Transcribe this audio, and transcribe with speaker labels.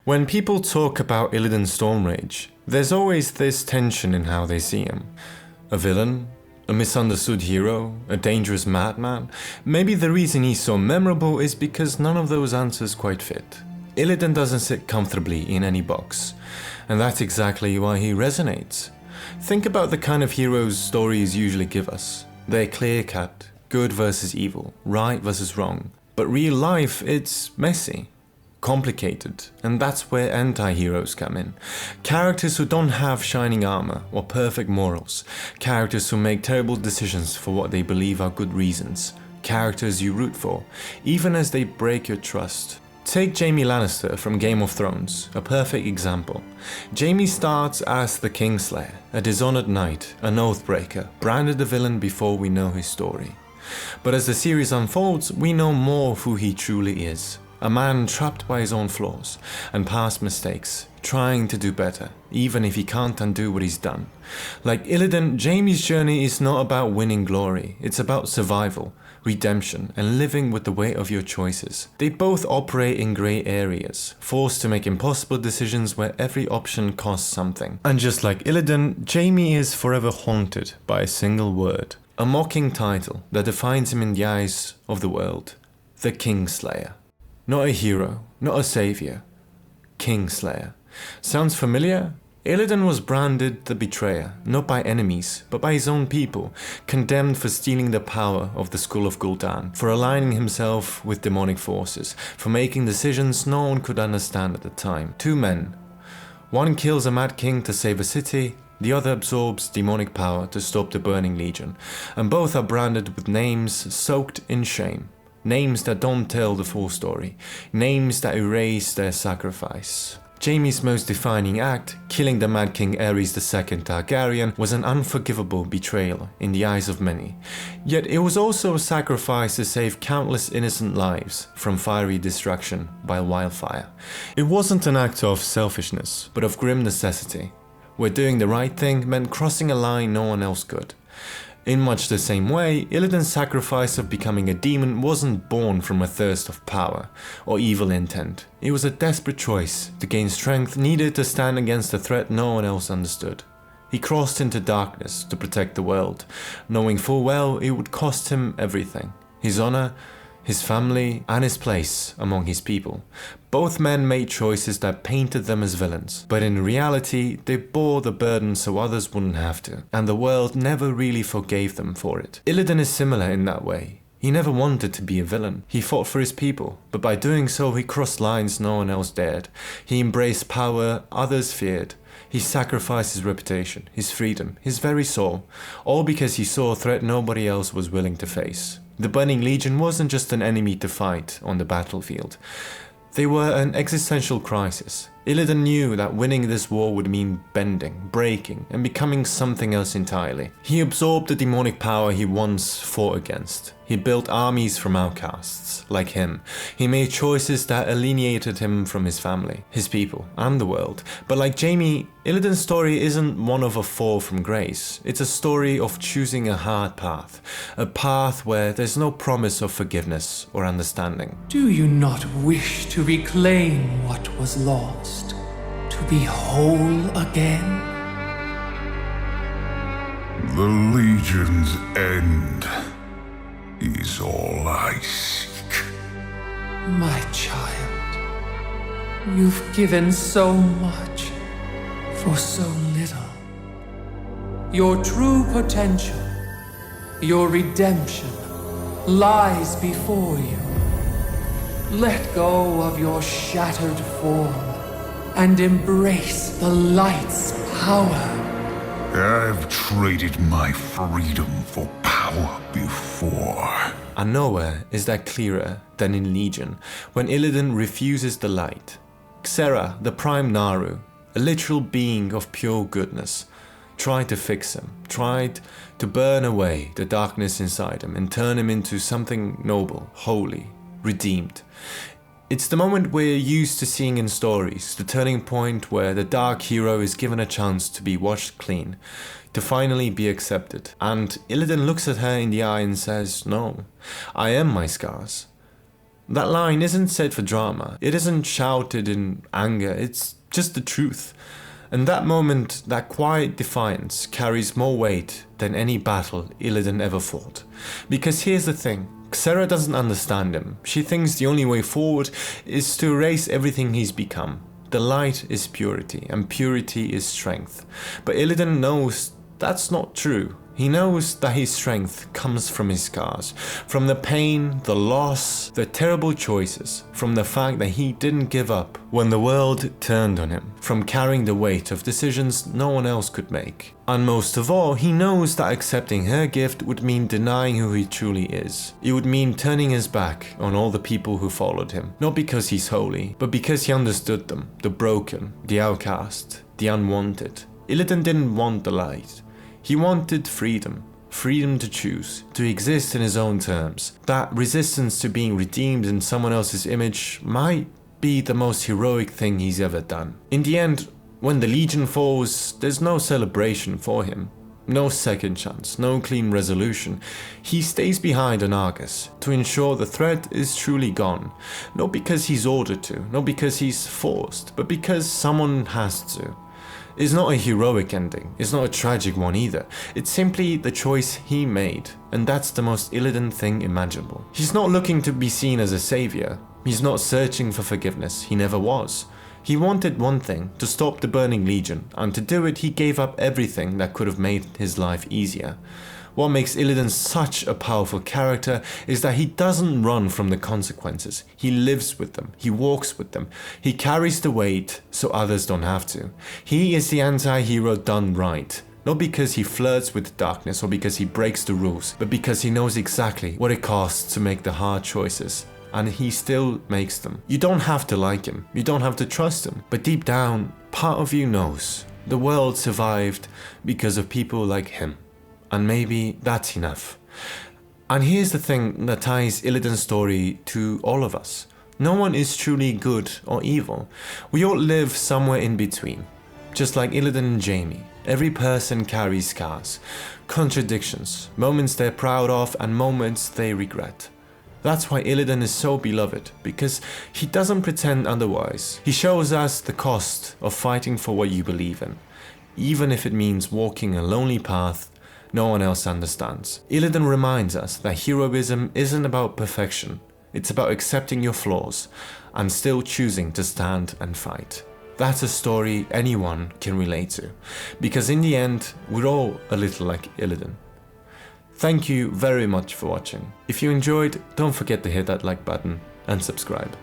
Speaker 1: When people talk about Illidan Stormrage, there's always this tension in how they see him. A villain? A misunderstood hero? A dangerous madman? Maybe the reason he's so memorable is because none of those answers quite fit. Illidan doesn't sit comfortably in any box, and that's exactly why he resonates. Think about the kind of heroes stories usually give us. They're clear-cut, good versus evil, right versus wrong. But real life, it's messy, complicated, and that's where anti-heroes come in. Characters who don't have shining armor or perfect morals. Characters who make terrible decisions for what they believe are good reasons. Characters you root for, even as they break your trust. Take Jaime Lannister from Game of Thrones, a perfect example. Jaime starts as the Kingslayer, a dishonored knight, an oathbreaker, branded a villain before we know his story. But as the series unfolds, we know more of who he truly is. A man trapped by his own flaws and past mistakes, trying to do better, even if he can't undo what he's done. Like Illidan, Jaime's journey is not about winning glory, it's about survival, redemption, and living with the weight of your choices. They both operate in grey areas, forced to make impossible decisions where every option costs something. And just like Illidan, Jaime is forever haunted by a single word, a mocking title that defines him in the eyes of the world: the Kingslayer. Not a hero, not a savior. Kingslayer. Sounds familiar? Illidan was branded the betrayer, not by enemies, but by his own people, condemned for stealing the power of the Skull of Gul'dan, for aligning himself with demonic forces, for making decisions no one could understand at the time. Two men. One kills a mad king to save a city, the other absorbs demonic power to stop the Burning Legion, and both are branded with names soaked in shame. Names that don't tell the full story, names that erase their sacrifice. Jaime's most defining act, killing the Mad King Aerys II Targaryen, was an unforgivable betrayal in the eyes of many. Yet it was also a sacrifice to save countless innocent lives from fiery destruction by wildfire. It wasn't an act of selfishness, but of grim necessity, where doing the right thing meant crossing a line no one else could. In much the same way, Illidan's sacrifice of becoming a demon wasn't born from a thirst of power or evil intent. It was a desperate choice to gain strength needed to stand against a threat no one else understood. He crossed into darkness to protect the world, knowing full well it would cost him everything: his honor, his family, and his place among his people. Both men made choices that painted them as villains, but in reality they bore the burden so others wouldn't have to, and the world never really forgave them for it. Illidan is similar in that way. He never wanted to be a villain. He fought for his people, but by doing so he crossed lines no one else dared. He embraced power others feared. He sacrificed his reputation, his freedom, his very soul, all because he saw a threat nobody else was willing to face. The Burning Legion wasn't just an enemy to fight on the battlefield. They were an existential crisis. Illidan knew that winning this war would mean bending, breaking, and becoming something else entirely. He absorbed the demonic power he once fought against. He built armies from outcasts, like him. He made choices that alienated him from his family, his people, and the world. But like Jaime, Illidan's story isn't one of a fall from grace. It's a story of choosing a hard path. A path where there's no promise of forgiveness or understanding.
Speaker 2: Do you not wish to reclaim what was lost? To be whole again?
Speaker 3: The Legion's end is all I seek.
Speaker 2: My child, you've given so much for so little. Your true potential, your redemption, lies before you. Let go of your shattered form and embrace the light's power.
Speaker 3: I've traded my freedom for power before.
Speaker 1: And nowhere is that clearer than in Legion, when Illidan refuses the light. Xera, the Prime Naru, a literal being of pure goodness, tried to fix him, tried to burn away the darkness inside him and turn him into something noble, holy, redeemed. It's the moment we're used to seeing in stories, the turning point where the dark hero is given a chance to be washed clean, to finally be accepted. And Illidan looks at her in the eye and says, "No, I am my scars. That line isn't said for drama, it isn't shouted in anger, it's just the truth. And that moment, that quiet defiance, carries more weight than any battle Illidan ever fought. Because here's the thing, Xera doesn't understand him. She thinks the only way forward is to erase everything he's become. The light is purity, and purity is strength. But Illidan knows that's not true. He knows that his strength comes from his scars, from the pain, the loss, the terrible choices, from the fact that he didn't give up when the world turned on him, from carrying the weight of decisions no one else could make. And most of all, he knows that accepting her gift would mean denying who he truly is. It would mean turning his back on all the people who followed him, not because he's holy, but because he understood them, the broken, the outcast, the unwanted. Illidan didn't want the light. He wanted freedom, freedom to choose, to exist in his own terms. That resistance to being redeemed in someone else's image might be the most heroic thing he's ever done. In the end, when the Legion falls, there's no celebration for him. No second chance, no clean resolution. He stays behind on Argus to ensure the threat is truly gone. Not because he's ordered to, not because he's forced, but because someone has to. It's not a heroic ending, it's not a tragic one either, it's simply the choice he made, and that's the most Illidan thing imaginable. He's not looking to be seen as a savior, he's not searching for forgiveness, he never was. He wanted one thing, to stop the Burning Legion, and to do it he gave up everything that could have made his life easier. What makes Illidan such a powerful character is that he doesn't run from the consequences. He lives with them, he walks with them, he carries the weight so others don't have to. He is the anti-hero done right. Not because he flirts with darkness or because he breaks the rules, but because he knows exactly what it costs to make the hard choices. And he still makes them. You don't have to like him, you don't have to trust him, but deep down, part of you knows the world survived because of people like him. And maybe that's enough. And here's the thing that ties Illidan's story to all of us. No one is truly good or evil. We all live somewhere in between. Just like Illidan and Jaime, every person carries scars, contradictions, moments they're proud of and moments they regret. That's why Illidan is so beloved, because he doesn't pretend otherwise. He shows us the cost of fighting for what you believe in, even if it means walking a lonely path no one else understands. Illidan reminds us that heroism isn't about perfection, it's about accepting your flaws and still choosing to stand and fight. That's a story anyone can relate to, because in the end, we're all a little like Illidan. Thank you very much for watching. If you enjoyed, don't forget to hit that like button and subscribe.